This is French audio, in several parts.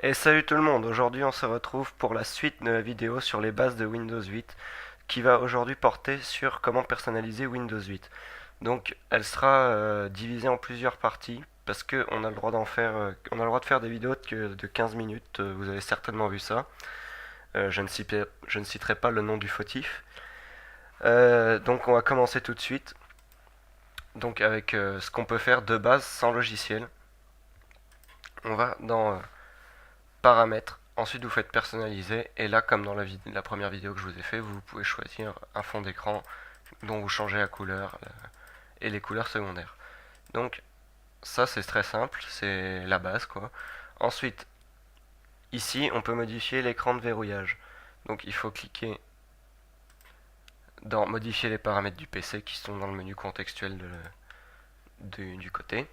Et salut tout le monde, aujourd'hui on se retrouve pour la suite de la vidéo sur les bases de Windows 8 qui va aujourd'hui porter sur comment personnaliser Windows 8. Donc elle sera divisée en plusieurs parties parce qu'on a le droit on a le droit de faire des vidéos de 15 minutes, vous avez certainement vu ça. Je ne citerai pas le nom du fautif. Donc on va commencer tout de suite donc avec ce qu'on peut faire de base sans logiciel. On va dans paramètres. Ensuite, vous faites personnaliser. Et là, comme dans la première vidéo que je vous ai fait, vous pouvez choisir un fond d'écran dont vous changez la couleur et les couleurs secondaires. Donc, ça, c'est très simple. C'est la base, quoi. Ensuite, ici, on peut modifier l'écran de verrouillage. Donc, il faut cliquer dans modifier les paramètres du PC qui sont dans le menu contextuel du côté,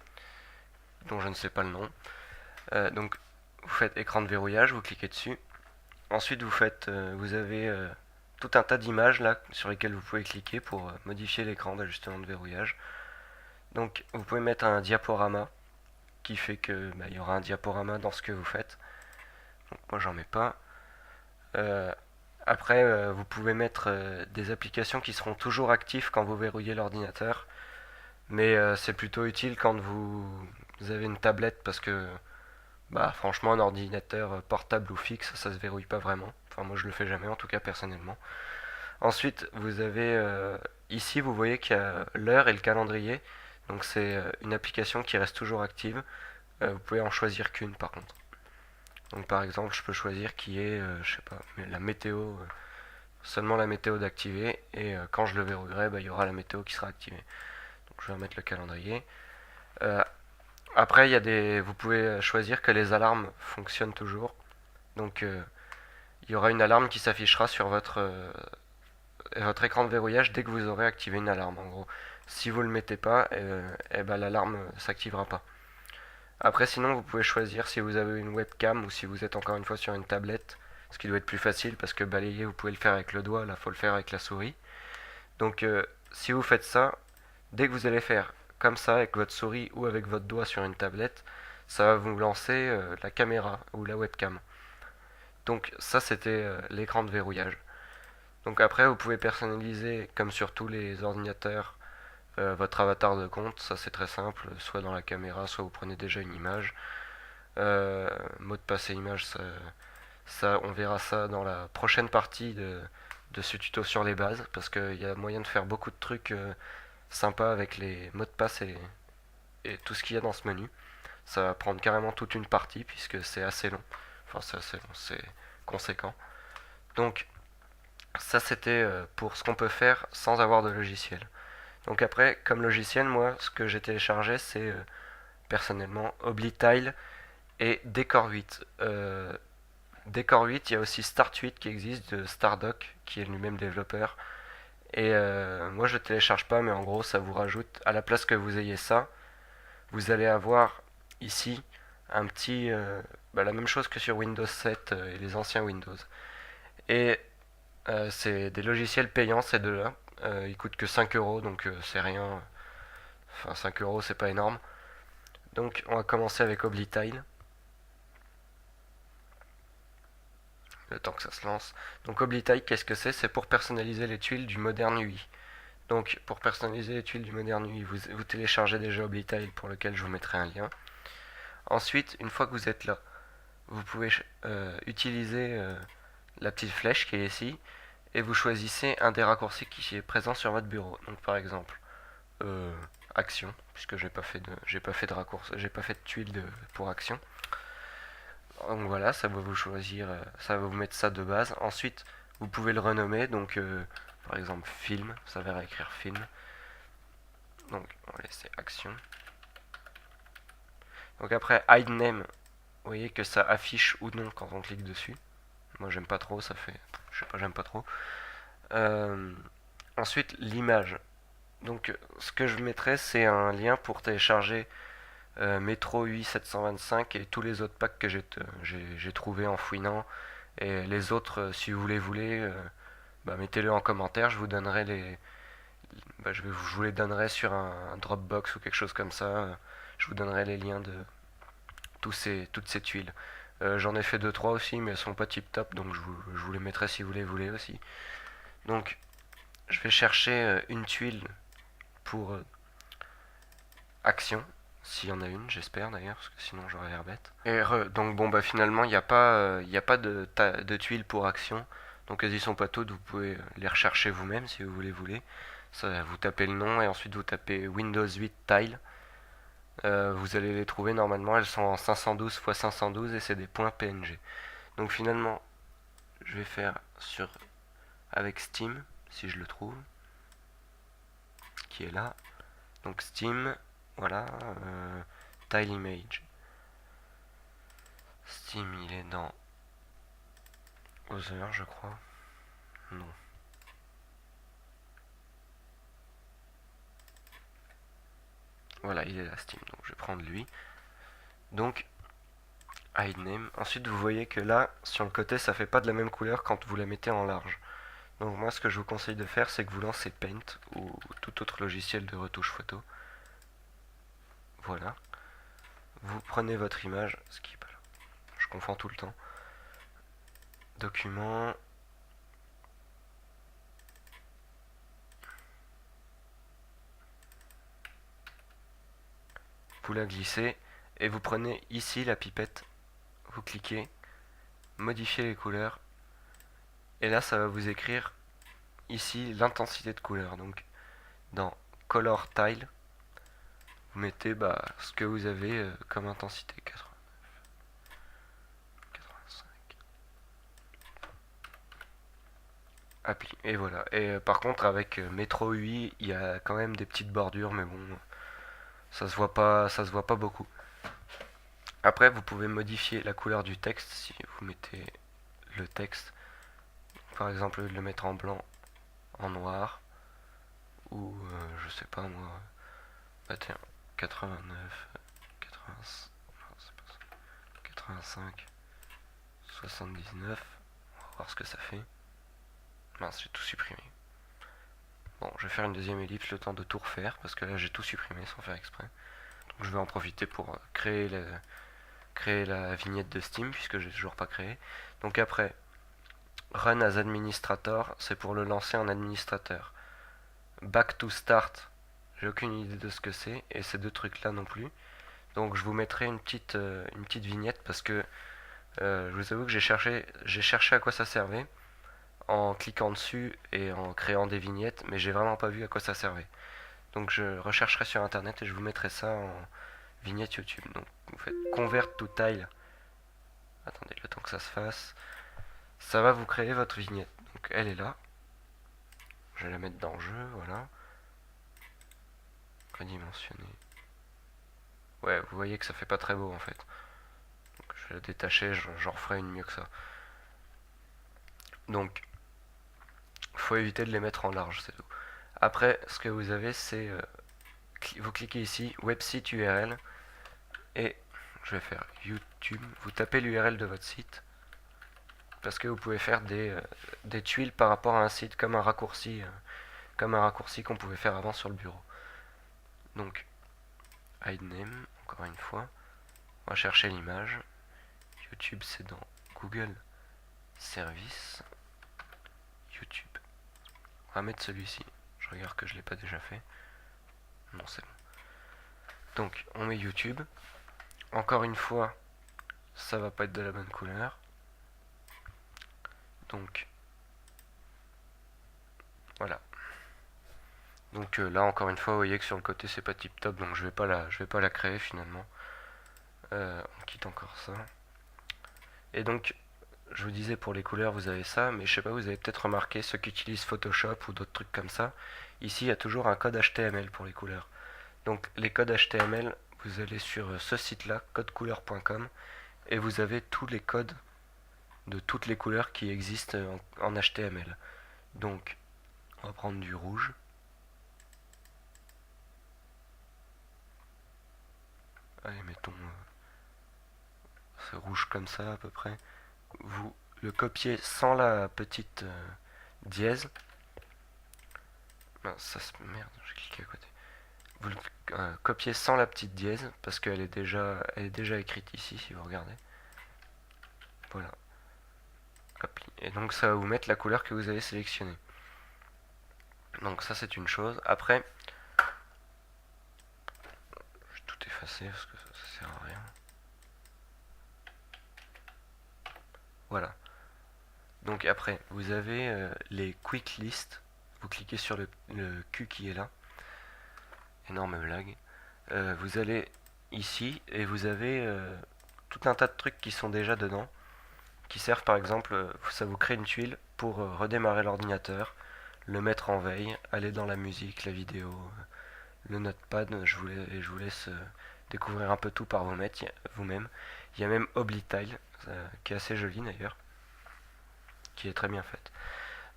dont je ne sais pas le nom. Donc, vous faites écran de verrouillage, vous cliquez dessus. Ensuite, vous avez tout un tas d'images là sur lesquelles vous pouvez cliquer pour modifier l'écran d'ajustement de verrouillage. Donc, vous pouvez mettre un diaporama qui fait que il y aura un diaporama dans ce que vous faites. Donc, moi, j'en mets pas. Euh, Après, vous pouvez mettre des applications qui seront toujours actives quand vous verrouillez l'ordinateur, mais c'est plutôt utile quand vous avez une tablette parce que franchement, un ordinateur portable ou fixe, ça se verrouille pas vraiment. Enfin, moi, je le fais jamais, en tout cas personnellement. Ensuite, vous avez ici, vous voyez qu'il y a l'heure et le calendrier. Donc, c'est une application qui reste toujours active. Vous pouvez en choisir qu'une, par contre. Donc, par exemple, je peux choisir qui est, je sais pas, la météo, seulement la météo d'activer. Et quand je le verrouillerai, il y aura la météo qui sera activée. Donc, je vais remettre le calendrier. Euh, Après, vous pouvez choisir que les alarmes fonctionnent toujours. Donc, il y aura une alarme qui s'affichera sur votre écran de verrouillage dès que vous aurez activé une alarme. En gros, si vous ne le mettez pas, l'alarme ne s'activera pas. Après, sinon, vous pouvez choisir si vous avez une webcam ou si vous êtes encore une fois sur une tablette, ce qui doit être plus facile parce que balayer, vous pouvez le faire avec le doigt, là, il faut le faire avec la souris. Donc, si vous faites ça, dès que vous allez faire comme ça avec votre souris ou avec votre doigt sur une tablette, ça va vous lancer la caméra ou la webcam. Donc, ça, c'était l'écran de verrouillage. Donc après, vous pouvez personnaliser, comme sur tous les ordinateurs, votre avatar de compte. Ça, c'est très simple. Soit dans la caméra, soit vous prenez déjà une image. Mot de passe et image, on verra ça dans la prochaine partie de ce tuto sur les bases. Parce qu'il y a moyen de faire beaucoup de trucs sympas avec les mots de passe et tout ce qu'il y a dans ce menu. Ça va prendre carrément toute une partie, puisque c'est assez long. Enfin, c'est assez long, c'est conséquent. Donc, ça, c'était pour ce qu'on peut faire sans avoir de logiciel. Donc après, comme logiciel, moi, ce que j'ai téléchargé, c'est personnellement Oblitile et Decor 8. Decor 8, il y a aussi Start 8 qui existe de Stardock, qui est lui-même développeur. Et moi, je le télécharge pas, mais en gros, ça vous rajoute, à la place que vous ayez ça, vous allez avoir ici un petit, la même chose que sur Windows 7 et les anciens Windows. Et c'est des logiciels payants, ces deux-là. Ils coûtent que 5 euros, donc c'est rien. Enfin, 5 euros, c'est pas énorme. Donc, on va commencer avec Oblitile, le temps que ça se lance. Donc, Oblitile, qu'est-ce que c'est? C'est pour personnaliser les tuiles du Modern UI. Donc, pour personnaliser les tuiles du Modern UI, vous téléchargez déjà Oblitile, pour lequel je vous mettrai un lien. Ensuite, une fois que vous êtes là, vous pouvez utiliser la petite flèche qui est ici, et vous choisissez un des raccourcis qui est présent sur votre bureau. Donc, par exemple, euh, action, puisque j'ai pas fait de raccourci, j'ai pas fait de tuile pour action. Donc voilà, ça va vous choisir, ça va vous mettre ça de base. Ensuite, vous pouvez le renommer, donc par exemple film, ça va réécrire film. Donc on va laisser action. Donc après hide name, vous voyez que ça affiche ou non quand on clique dessus. Moi j'aime pas trop, ça fait, je sais pas, j'aime pas trop. Euh, Ensuite l'image. Donc ce que je mettrai c'est un lien pour télécharger Metro UI 725 et tous les autres packs que j'ai trouvé en fouinant. Et les autres, si vous les voulez, mettez-le en commentaire. Je vous donnerai je vous les donnerai sur un Dropbox ou quelque chose comme ça. Je vous donnerai les liens de toutes ces tuiles. J'en ai fait deux trois aussi, mais elles sont pas tip top, donc je vous les mettrai si vous les voulez aussi. Donc je vais chercher une tuile pour action, s'il y en a une, j'espère d'ailleurs, parce que sinon j'aurais l'air bête. Donc bon bah finalement il y a pas de tuiles pour action, donc elles y sont pas toutes, vous pouvez les rechercher vous-même si vous les voulez. Ça, vous tapez le nom et ensuite vous tapez Windows 8 Tile. Vous allez les trouver normalement, elles sont en 512 x 512 et c'est des points PNG. Donc finalement, je vais faire sur avec Steam, si je le trouve, qui est là. Donc Steam, voilà, Tile Image. Steam, il est dans Other, je crois. Non. Voilà, il est là, Steam. Donc je vais prendre lui. Donc, hide name. Ensuite, vous voyez que là, sur le côté, ça fait pas de la même couleur quand vous la mettez en large. Donc moi, ce que je vous conseille de faire, c'est que vous lancez Paint ou tout autre logiciel de retouche photo. Voilà. Vous prenez votre image, ce qui est pas là. Je confonds tout le temps. Document. Vous la glissez et vous prenez ici la pipette. Vous cliquez, modifiez les couleurs. Et là, ça va vous écrire ici l'intensité de couleur. Donc dans Color Tile, vous mettez ce que vous avez comme intensité. 85. Appli. Et voilà. Et par contre, avec Metro UI, il y a quand même des petites bordures, mais bon, ça se voit pas beaucoup. Après, vous pouvez modifier la couleur du texte si vous mettez le texte. Par exemple, le mettre en blanc, en noir, ou je sais pas moi. Bah tiens, 89, 80, non, c'est pas ça, 85, 79. On va voir ce que ça fait. Mince, j'ai tout supprimé. Bon, je vais faire une deuxième ellipse le temps de tout refaire parce que là j'ai tout supprimé sans faire exprès. Donc je vais en profiter pour créer la vignette de Steam puisque j'ai toujours pas créé. Donc après, Run as Administrator, c'est pour le lancer en administrateur. Back to Start, j'ai aucune idée de ce que c'est et ces deux trucs là non plus. Donc je vous mettrai une petite vignette parce que je vous avoue que j'ai cherché à quoi ça servait en cliquant dessus et en créant des vignettes, mais j'ai vraiment pas vu à quoi ça servait. Donc je rechercherai sur internet et je vous mettrai ça en vignette YouTube. Donc vous faites Convert to Tile. Attendez le temps que ça se fasse. Ça va vous créer votre vignette. Donc elle est là. Je vais la mettre dans le jeu, voilà. Redimensionner. Ouais, vous voyez que ça fait pas très beau en fait. Donc je vais la détacher, j'en referai une mieux que ça. Donc, faut éviter de les mettre en large, c'est tout. Après, ce que vous avez, c'est vous cliquez ici, website URL, et je vais faire YouTube. Vous tapez l'URL de votre site, parce que vous pouvez faire des tuiles par rapport à un site, comme un raccourci qu'on pouvait faire avant sur le bureau. Donc, hide name, encore une fois. On va chercher l'image. YouTube, c'est dans Google Service. YouTube. On va mettre celui-ci. Je regarde que je ne l'ai pas déjà fait. Non, c'est bon. Donc, on met YouTube. Encore une fois, ça va pas être de la bonne couleur. Donc, voilà. Donc là, encore une fois, vous voyez que sur le côté, c'est pas tip top, donc je vais pas la créer finalement. On quitte encore ça. Et donc, je vous disais pour les couleurs, vous avez ça, mais je sais pas, vous avez peut-être remarqué ceux qui utilisent Photoshop ou d'autres trucs comme ça. Ici, il y a toujours un code HTML pour les couleurs. Donc, les codes HTML, vous allez sur ce site-là, codecouleur.com, et vous avez tous les codes de toutes les couleurs qui existent en HTML. Donc, on va prendre du rouge. Allez, mettons ce rouge comme ça à peu près. Vous le copiez sans la petite dièse. Non, ça se... Merde, j'ai cliqué à côté. Vous le copiez sans la petite dièse parce qu'elle est déjà écrite ici si vous regardez. Voilà. Appli. Et donc ça va vous mettre la couleur que vous avez sélectionnée. Donc ça c'est une chose. Après, je vais tout effacer parce que ça sert à rien. Voilà. Donc après, vous avez les quick lists. Vous cliquez sur le Q qui est là. Énorme blague. Vous allez ici et vous avez tout un tas de trucs qui sont déjà dedans. Qui servent par exemple, ça vous crée une tuile pour redémarrer l'ordinateur, le mettre en veille, aller dans la musique, la vidéo, le notepad. Je vous laisse découvrir un peu tout par vous-même. Il y a même Oblitile, qui est assez joli d'ailleurs, qui est très bien faite.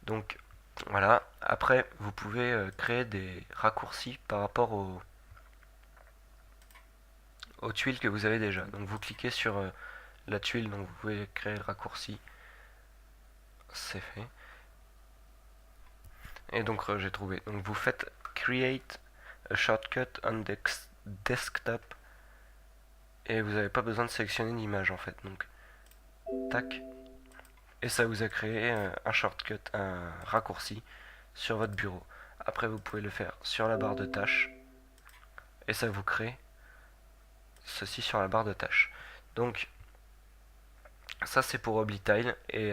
Donc voilà, après vous pouvez créer des raccourcis par rapport aux tuiles que vous avez déjà. Donc vous cliquez sur la tuile, donc vous pouvez créer le raccourci, c'est fait. Et donc j'ai trouvé. Donc vous faites Create a shortcut on desktop et vous n'avez pas besoin de sélectionner d'image en fait. Donc tac, et ça vous a créé un shortcut, un raccourci sur votre bureau. Après vous pouvez le faire sur la barre de tâches et ça vous crée ceci sur la barre de tâches. Donc ça c'est pour Oblitile et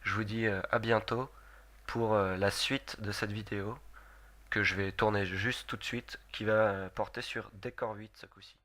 je vous dis à bientôt pour la suite de cette vidéo que je vais tourner juste tout de suite qui va porter sur Decor 8 ce coup-ci.